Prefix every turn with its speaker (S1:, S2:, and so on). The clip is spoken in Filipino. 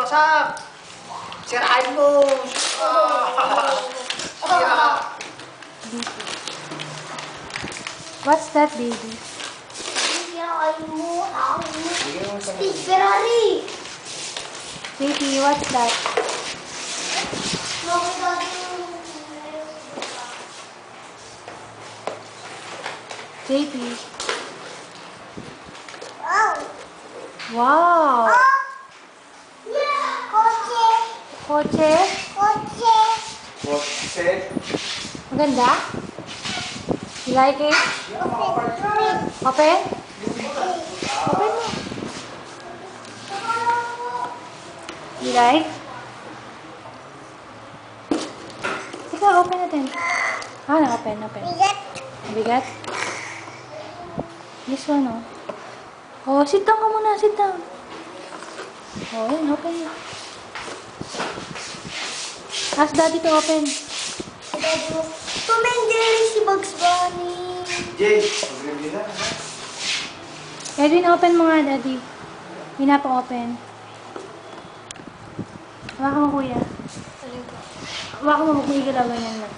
S1: wasak. Sirain mo. Sira.
S2: What's that, baby?
S3: Speed Ferrari.
S2: Baby, what's that? Baby. Wow! Kotse?
S1: Kotse.
S2: Maganda? You like it? Open? Open mo. You like? Sige, open natin. Open. Bigat? This one, oh. Oh, sit down ka muna, sit down. Oh, yun, open mo. Ask daddy to open.
S3: Tom and Jerry si Bugs Bunny.
S1: Jay, mag-review na.
S2: Edwin, open mo nga, daddy. Hindi na pa open. Hawakan mo, kuya. Hawakan mo, huwag mo igalaw ganyan lang.